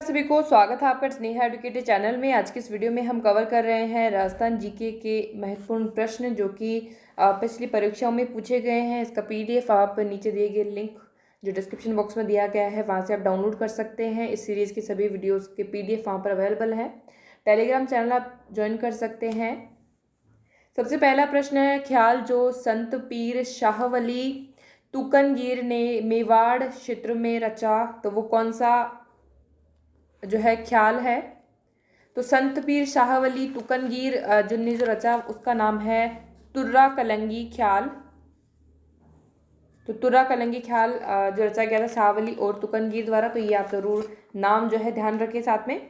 सभी को स्वागत है आपका स्नेहा एडुकेटेड चैनल में। आज की इस वीडियो में हम कवर कर रहे हैं राजस्थान जीके के महत्वपूर्ण प्रश्न जो कि पिछली परीक्षाओं में पूछे गए हैं। इसका पीडीएफ आप नीचे दिए गए लिंक जो डिस्क्रिप्शन बॉक्स में दिया गया है वहां से आप डाउनलोड कर सकते हैं। इस सीरीज़ की सभी वीडियोज़ के पीडीएफ वहाँ पर अवेलेबल है। टेलीग्राम चैनल आप ज्वाइन कर सकते हैं। सबसे पहला प्रश्न है, ख्याल जो संत पीर शाह वली तुकनगीर ने मेवाड़ क्षेत्र में रचा तो वो कौन सा जो है ख्याल है। तो संत पीर शाह वली तुकनगीर जिनने जो रचा उसका नाम है तुर्रा कलंगी ख्याल। तो तुर्रा कलंगी ख्याल जो रचा गया था शाह वली और तुकनगीर द्वारा। तो ये आप जरूर नाम जो है ध्यान रखें साथ में।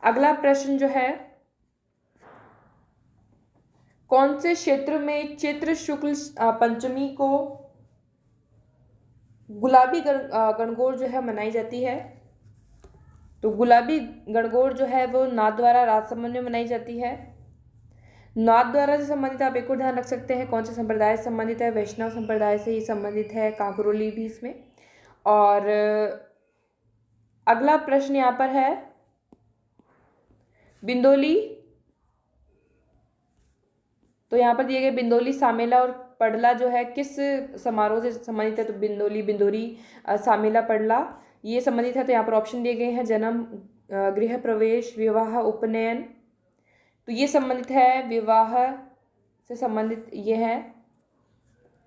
अगला प्रश्न जो है, कौन से क्षेत्र में चैत्र शुक्ल पंचमी को गुलाबी गणगौर जो है मनाई जाती है। तो गुलाबी गणगौर जो है वो नाथद्वारा राजसमंद में मनाई जाती है। नाथद्वारा से संबंधित आप एक और ध्यान रख सकते हैं, कौन से संप्रदाय से संबंधित है, वैष्णव संप्रदाय से ही संबंधित है, कांकरोली भी इसमें। और अगला प्रश्न यहाँ पर है, बिंदोली। तो यहाँ पर दिए गए बिंदोली, सामेला और पडला जो है किस समारोह से संबंधित है। तो बिंदोली, बिंदोरी, सामेला, पडला ये संबंधित है। तो यहाँ पर ऑप्शन दिए गए हैं, जन्म, गृह प्रवेश, विवाह, उपनयन। तो ये संबंधित है, विवाह से संबंधित ये है।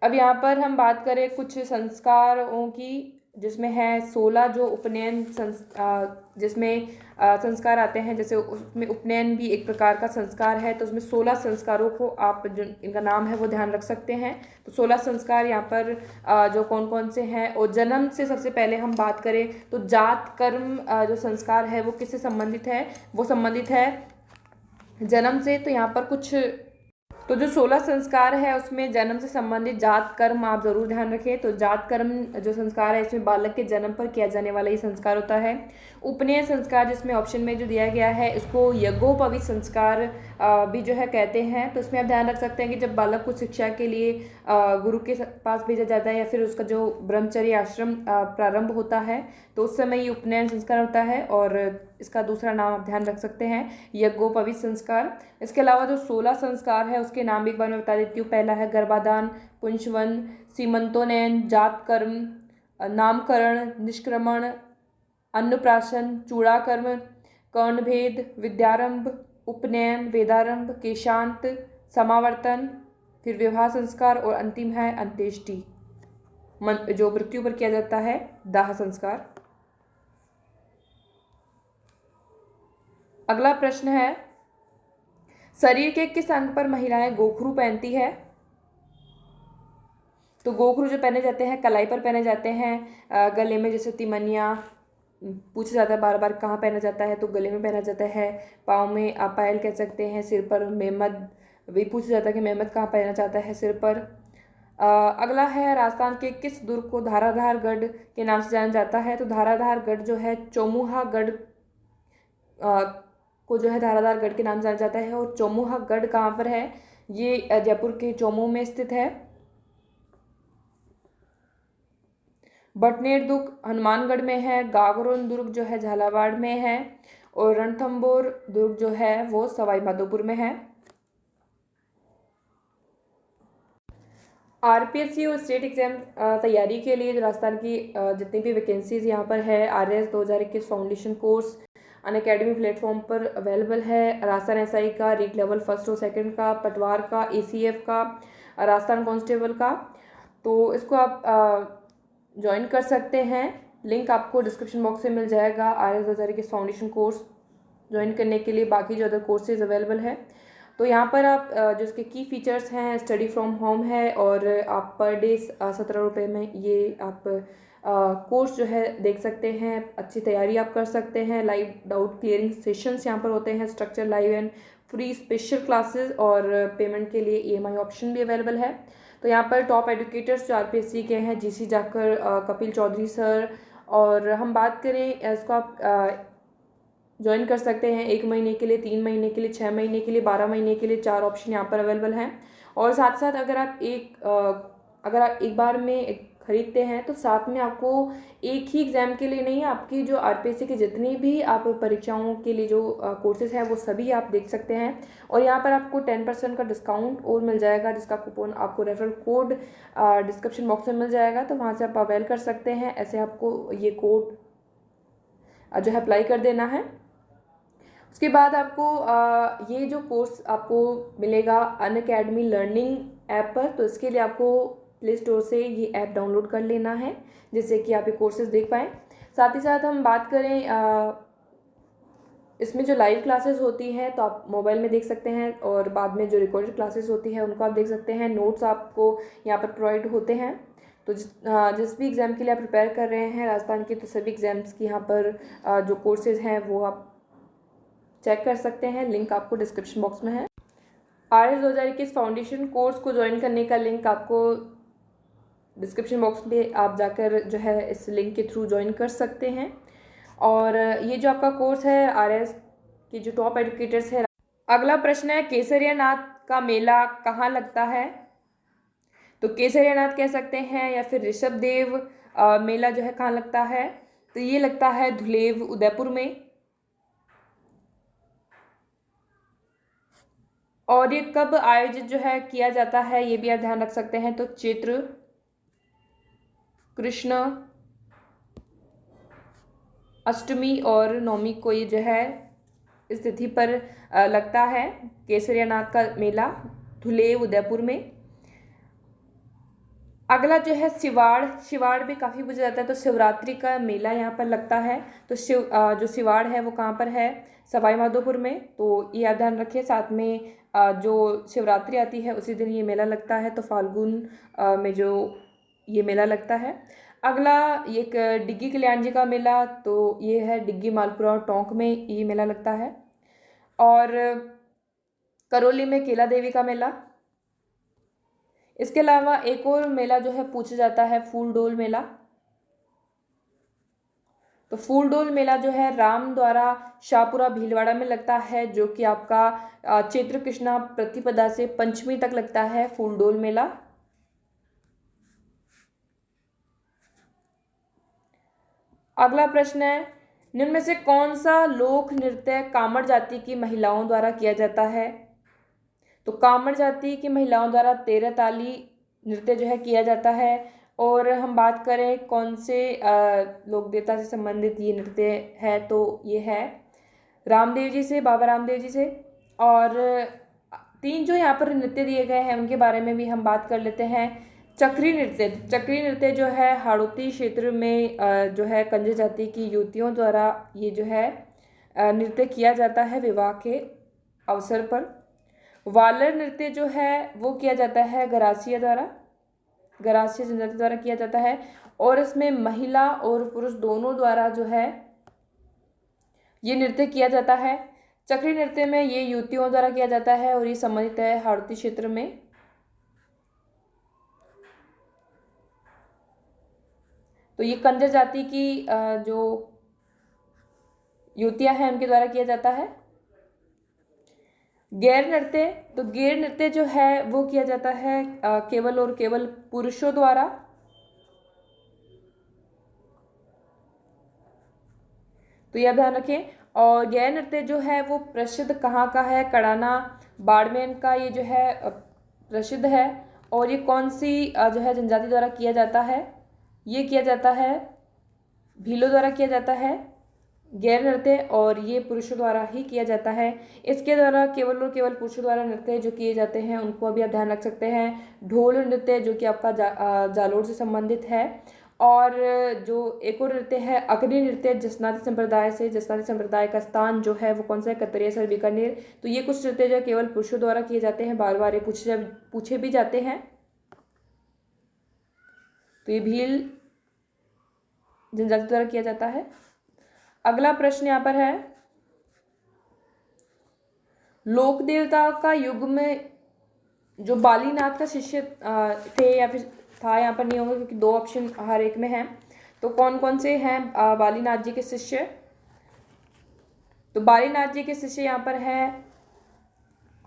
अब यहाँ पर हम बात करें कुछ संस्कारों की, जिसमें है 16 जो उपनयन जिसमें संस्कार आते हैं। जैसे उसमें उपनयन भी एक प्रकार का संस्कार है। तो उसमें 16 संस्कारों को आप जो इनका नाम है वो ध्यान रख सकते हैं। तो 16 संस्कार यहाँ पर जो कौन कौन से हैं। और जन्म से सबसे पहले हम बात करें तो जात कर्म जो संस्कार है वो किससे संबंधित है, वो संबंधित है जन्म से। तो यहाँ पर कुछ तो जो 16 संस्कार है उसमें जन्म से संबंधित जात कर्म आप जरूर ध्यान रखें। तो जात कर्म जो संस्कार है इसमें बालक के जन्म पर किया जाने वाला ये संस्कार होता है। उपनयन संस्कार जिसमें ऑप्शन में जो दिया गया है इसको यज्ञोपवीत संस्कार भी जो है कहते हैं। तो इसमें आप ध्यान रख सकते हैं कि जब बालक को शिक्षा के लिए गुरु के पास भेजा जाता है या फिर उसका जो ब्रह्मचर्य आश्रम प्रारंभ होता है तो उस समय ये उपनयन संस्कार होता है। और इसका दूसरा नाम आप ध्यान रख सकते हैं, यज्ञोपवीत संस्कार। इसके अलावा जो 16 संस्कार है उसके नाम एक बार मैं बता देती हूँ। पहला है गर्भाधान, पुंसवन, सीमंतोनयन, जात कर्म, नामकरण, निष्क्रमण, अन्नप्राशन, चूड़ाकर्म, कर्णभेद, विद्यारंभ, उपनयन, वेदारंभ, केशांत, समावर्तन, फिर विवाह संस्कार और अंतिम है अंत्येष्टि, जो मृत्यु पर किया जाता है, दाह संस्कार। अगला प्रश्न है, शरीर के किस अंग पर महिलाएं गोखरू पहनती है। तो गोखरू जो पहने जाते हैं कलाई पर पहने जाते हैं, गले में जैसे तिमनिया पूछा जाता है बार बार कहाँ पहना जाता है, तो गले में पहना जाता है। पाँव में आप पायल कह सकते हैं। सिर पर मेहमद भी पूछा जाता है कि मेहमद कहाँ पहना जाता है, सिर पर। अगला है, राजस्थान के किस दुर्ग को धाराधार गढ़ के नाम से जाना जाता है। तो धाराधार गढ़ जो है चौमुहा गढ़ को जो है धाराधार गढ़ के नाम से जाना जाता है। और चौमुहा गढ़ कहाँ पर है, ये जयपुर के चौमू में स्थित है। बटनेर दुर्ग हनुमानगढ़ में है। गागरोन दुर्ग जो है झालावाड़ में है। और रणथंभौर दुर्ग जो है वो सवाई माधोपुर में है। आरपीएससी और स्टेट एग्जाम तैयारी के लिए जो राजस्थान की जितनी भी वैकेंसीज यहाँ पर है, RS 2021 foundation course Unacademy platform पर अवेलेबल है। राजस्थान SI का रीट लेवल 1st और 2nd का, पटवार का, ACF का, राजस्थान कांस्टेबल का। तो इसको आप ज्वाइन कर सकते हैं। लिंक आपको डिस्क्रिप्शन बॉक्स में मिल जाएगा। RS 2021 फाउंडेशन कोर्स ज्वाइन करने के लिए बाकी जो अदर कोर्सेज अवेलेबल है। तो यहाँ पर आप जो इसके की फीचर्स हैं, स्टडी फ्रॉम होम है और आप पर डे 17 रुपये में ये आप कोर्स जो है देख सकते हैं। अच्छी तैयारी आप कर सकते हैं। लाइव डाउट क्लियरिंग सेशंस यहाँ पर होते हैं, structure live and free special classes, और पेमेंट के लिए EMI ऑप्शन भी अवेलेबल है। तो यहाँ पर टॉप एडुकेटर्स जो RPSC के हैं, GC जाकर, कपिल चौधरी सर। और हम बात करें इसको आप ज्वाइन कर सकते हैं 1 महीने के लिए, 3 महीने के लिए, 6 महीने के लिए, 12 महीने के लिए। 4 ऑप्शन यहाँ पर अवेलेबल हैं। और साथ साथ अगर आप एक बार में खरीदते हैं तो साथ में आपको एक ही एग्ज़ाम के लिए नहीं, आपकी जो आरपीएससी की जितनी भी आप परीक्षाओं के लिए जो कोर्सेज़ हैं वो सभी आप देख सकते हैं। और यहाँ पर आपको 10% का डिस्काउंट और मिल जाएगा, जिसका कूपन आपको रेफरल कोड डिस्क्रिप्शन बॉक्स में मिल जाएगा, तो वहाँ से आप अवेल कर सकते हैं। ऐसे आपको ये कोड जो है अप्लाई कर देना है। उसके बाद आपको ये जो कोर्स आपको मिलेगा अनअकैडमी लर्निंग ऐप पर, तो इसके लिए आपको प्ले स्टोर से ये ऐप डाउनलोड कर लेना है, जिससे कि आप ये कोर्सेज देख पाएँ। साथ ही साथ हम बात करें इसमें जो लाइव क्लासेस होती हैं तो आप मोबाइल में देख सकते हैं, और बाद में जो रिकॉर्डेड क्लासेस होती है उनको आप देख सकते हैं। नोट्स आपको यहाँ पर प्रोवाइड होते हैं। तो जिस भी एग्ज़ाम के लिए आप प्रिपेयर कर रहे हैं राजस्थान के, तो सभी एग्ज़ाम्स की यहाँ पर जो कोर्सेज़ हैं वो आप चेक कर सकते हैं। लिंक आपको डिस्क्रिप्शन बॉक्स में है। RS 2021 फाउंडेशन कोर्स को ज्वाइन करने का लिंक आपको डिस्क्रिप्शन बॉक्स में आप जाकर जो है इस लिंक के थ्रू ज्वाइन कर सकते हैं। और ये जो आपका कोर्स है RS के जो टॉप एडुकेटर्स है। अगला प्रश्न है, केसरियानाथ का मेला कहाँ लगता है? तो केसरियानाथ कह सकते हैं, या फिर ऋषभदेव मेला जो है कहाँ लगता है? तो ये लगता है धुलेव उदयपुर में। और ये कब आयोजित जो है किया जाता है, ये भी आप ध्यान रख सकते हैं। तो चैत्र कृष्ण अष्टमी और नवमी को ये जो है इस तिथि पर लगता है केसरियानाथ का मेला धुलेव उदयपुर में। अगला जो है शिवाड़ भी काफ़ी पूछा जाता है, तो शिवरात्रि का मेला यहाँ पर लगता है। तो जो शिवाड़ है वो कहाँ पर है? सवाई माधोपुर में। तो ये आप ध्यान रखिए। साथ में जो शिवरात्रि आती है उसी दिन ये मेला लगता है, तो फाल्गुन में जो ये मेला लगता है। अगला एक डिग्गी कल्याण जी का मेला, तो ये है डिग्गी मालपुरा और टोंक में ये मेला लगता है। और करौली में केला देवी का मेला। इसके अलावा एक और मेला जो है पूछा जाता है फूलडोल मेला। तो फूलडोल मेला जो है राम द्वारा शाहपुरा भीलवाड़ा में लगता है, जो कि आपका चैत्र कृष्णा प्रतिपदा से पंचमी तक लगता है फूलडोल मेला। अगला प्रश्न है, निम्न में से कौन सा लोक नृत्य कामड़ जाति की महिलाओं द्वारा किया जाता है? तो कामड़ जाति की महिलाओं द्वारा 13 ताली नृत्य जो है किया जाता है। और हम बात करें कौन से लोक देवता से संबंधित ये नृत्य है, तो ये है रामदेव जी से, बाबा रामदेव जी से। और 3 जो यहाँ पर नृत्य दिए गए हैं उनके बारे में भी हम बात कर लेते हैं। चक्री नृत्य जो है हाड़ौती क्षेत्र में जो है कंजर जाति की युवतियों द्वारा ये जो है नृत्य किया जाता है विवाह के अवसर पर। वालर नृत्य जो है वो किया जाता है गरासिया जनजाति द्वारा किया जाता है, और इसमें महिला और पुरुष दोनों द्वारा जो है ये नृत्य किया जाता है। चक्री नृत्य में ये युवतियों द्वारा किया जाता है और ये संबंधित है हाड़ौती क्षेत्र में। तो ये कंजर जाति की जो युवतियां हैं उनके द्वारा किया जाता है। गैर नृत्य जो है वो किया जाता है केवल और केवल पुरुषों द्वारा। तो यह ध्यान रखें। और गैर नृत्य जो है वो प्रसिद्ध कहाँ का है? कड़ाना बाड़मेर का ये जो है प्रसिद्ध है। और ये कौन सी जो है जनजाति द्वारा किया जाता है? ये किया जाता है भीलों द्वारा किया जाता है गैर नृत्य, और ये पुरुषों द्वारा ही किया जाता है। इसके द्वारा केवल और केवल पुरुषों द्वारा नृत्य जो किए जाते हैं उनको अभी आप ध्यान रख सकते हैं। ढोल नृत्य जो कि आपका जालोर से संबंधित है। और जो एक और नृत्य है अग्नि नृत्य जसनाती संप्रदाय का स्थान जो है वो कौन सा है? कतरिया सर बीकानेर। तो ये कुछ नृत्य जो केवल पुरुषों द्वारा किए जाते हैं, बार बार ये पूछे भी जाते हैं। तो ये भील जनजाति द्वारा किया जाता है। अगला प्रश्न यहाँ पर है, लोक देवता का युग में जो बालीनाथ का शिष्य थे या फिर था, यहाँ पर नहीं होगा क्योंकि 2 ऑप्शन हर एक में हैं। तो कौन कौन से हैं बालीनाथ जी के शिष्य? तो बालीनाथ जी के शिष्य यहाँ पर हैं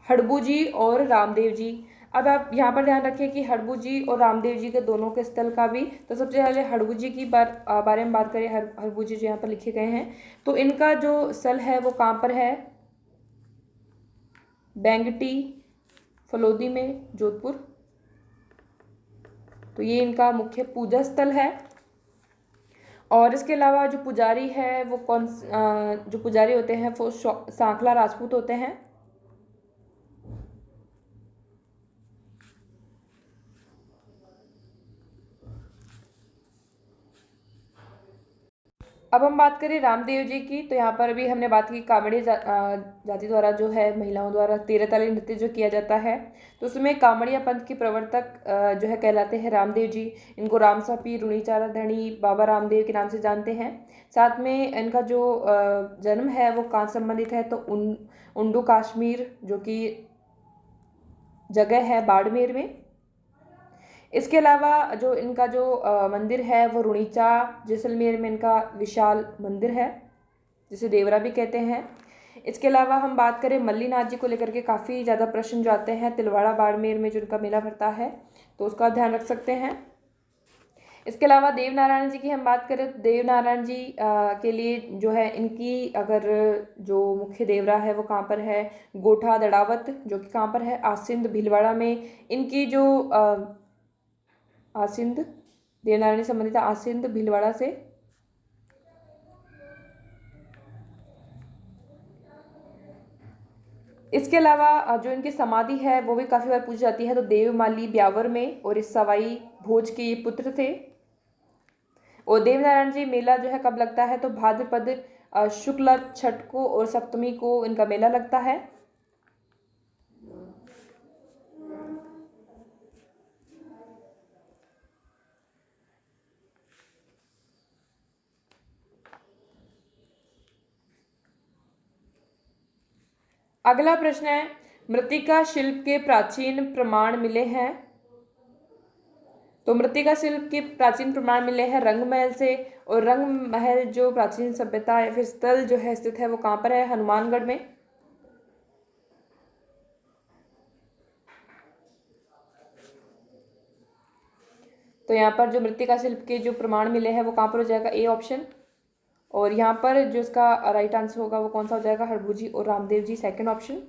हड़बू जी और रामदेव जी। अब आप यहाँ पर ध्यान रखें कि हड़बू जी और रामदेव जी के दोनों के स्थल का भी, तो सबसे पहले हड़बू जी की बारे में बात करें। हड़बू जी जो यहाँ पर लिखे गए हैं, तो इनका जो स्थल है वो कहाँ पर है? बेंगटी फलोदी में, जोधपुर। तो ये इनका मुख्य पूजा स्थल है। और इसके अलावा जो पुजारी है वो जो पुजारी होते हैं वो सांखला राजपूत होते हैं। अब हम बात करें रामदेव जी की, तो यहाँ पर अभी हमने बात की कांवड़िया जाति द्वारा जो है महिलाओं द्वारा 13 ताली नृत्य जो किया जाता है, तो उसमें कांवड़िया पंथ के प्रवर्तक जो है कहलाते हैं रामदेव जी। इनको रामसा पीर, रुणीचारा धणी, बाबा रामदेव के नाम से जानते हैं। साथ में इनका जो जन्म है वो कहाँ संबंधित है? तो उंडू कश्मीर जो कि जगह है बाड़मेर में। इसके अलावा जो इनका जो मंदिर है वो रुणीचा जैसलमेर में इनका विशाल मंदिर है, जिसे देवरा भी कहते हैं। इसके अलावा हम बात करें मल्लीनाथ जी को लेकर के काफ़ी ज़्यादा प्रश्न जो आते हैं, तिलवाड़ा बाड़मेर में जो इनका मेला भरता है, तो उसका ध्यान रख सकते हैं। इसके अलावा देव नारायण जी की हम बात करें, तो देव नारायण जी के लिए जो है इनकी अगर जो मुख्य देवरा है वो कहाँ पर है? गोठा दड़ावत, जो कि कहाँ पर है? आसिंद भीलवाड़ा में। इनकी जो आसिंद, देवनारायण संबंधित है आसिंद भीलवाड़ा से। इसके अलावा जो इनकी समाधि है वो भी काफ़ी बार पूछी जाती है, तो देवमाली ब्यावर में, और इस सवाई भोज के ये पुत्र थे। और देवनारायण जी मेला जो है कब लगता है? तो भाद्रपद शुक्ल छठ को और सप्तमी को इनका मेला लगता है। अगला प्रश्न है, मृत्तिका शिल्प के प्राचीन प्रमाण मिले हैं। तो मृत्तिका शिल्प के प्राचीन प्रमाण मिले हैं रंगमहल से, और रंगमहल जो प्राचीन सभ्यता या फिर स्थल जो है स्थित है वो कहाँ पर है? हनुमानगढ़ में। तो यहाँ पर जो मृत्तिका शिल्प के जो प्रमाण मिले हैं वो कहाँ पर हो जाएगा? A option. और यहाँ पर जो इसका राइट आंसर होगा वो कौन सा हो जाएगा? हड़बू जी और रामदेव जी, सेकंड ऑप्शन।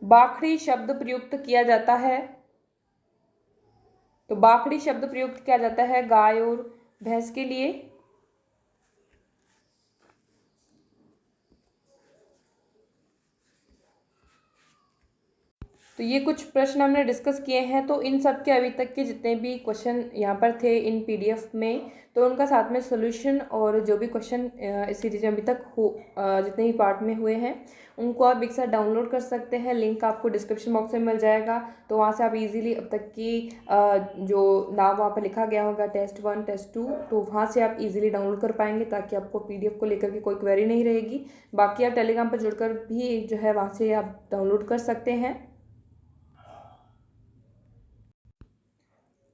बाखड़ी शब्द प्रयुक्त किया जाता है, तो बाखड़ी शब्द प्रयुक्त किया जाता है गाय और भैंस के लिए। तो ये कुछ प्रश्न हमने डिस्कस किए हैं, तो इन सब के अभी तक के जितने भी क्वेश्चन यहाँ पर थे इन पीडीएफ में, तो उनका साथ में सॉल्यूशन और जो भी क्वेश्चन इस सीरीज में अभी तक जितने भी पार्ट में हुए हैं उनको आप एक साथ डाउनलोड कर सकते हैं। लिंक आपको डिस्क्रिप्शन बॉक्स में मिल जाएगा, तो वहाँ से आप इजीली अब तक की जो नाम वहाँ पर लिखा गया होगा टेस्ट 1 टेस्ट 2, तो वहाँ से आप इजीली डाउनलोड कर पाएंगे, ताकि आपको पीडीएफ को लेकर के कोई क्वेरी नहीं रहेगी। बाकी आप टेलीग्राम पर जुड़कर भी जो है वहाँ से आप डाउनलोड कर सकते हैं।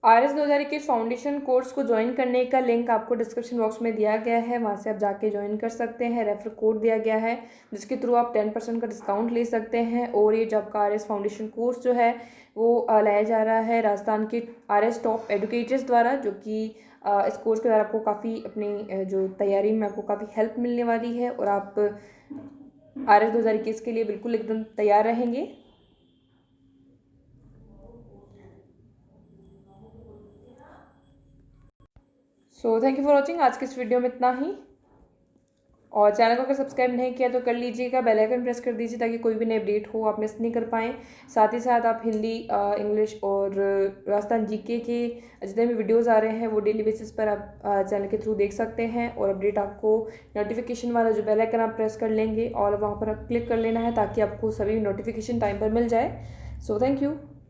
RS 2021 फाउंडेशन कोर्स को ज्वाइन करने का लिंक आपको डिस्क्रिप्शन बॉक्स में दिया गया है, वहाँ से आप जाके ज्वाइन कर सकते हैं। रेफर कोड दिया गया है जिसके थ्रू आप 10% का डिस्काउंट ले सकते हैं। और ये जो आपका RS फाउंडेशन कोर्स जो है वो लाया जा रहा है राजस्थान के RS टॉप एडुकेटर्स द्वारा, जो कि इस कोर्स के द्वारा आपको काफ़ी अपनी जो तैयारी में आपको काफ़ी हेल्प मिलने वाली है, और आप RS 2021 के लिए बिल्कुल एकदम तैयार रहेंगे। So thank you for watching. आज की इस वीडियो में इतना ही, और चैनल को अगर सब्सक्राइब नहीं किया तो कर लीजिएगा, बेल आइकन प्रेस कर दीजिए ताकि कोई भी नई अपडेट हो आप मिस नहीं कर पाएँ। साथ ही साथ आप हिंदी, इंग्लिश और राजस्थान जीके के जितने भी वीडियोस आ रहे हैं वो डेली बेसिस पर आप चैनल के थ्रू देख सकते हैं। और अपडेट आपको नोटिफिकेशन वाला जो बेल आइकन आप प्रेस कर लेंगे और वहाँ पर क्लिक कर लेना है, ताकि आपको सभी नोटिफिकेशन टाइम पर मिल जाए। So thank you.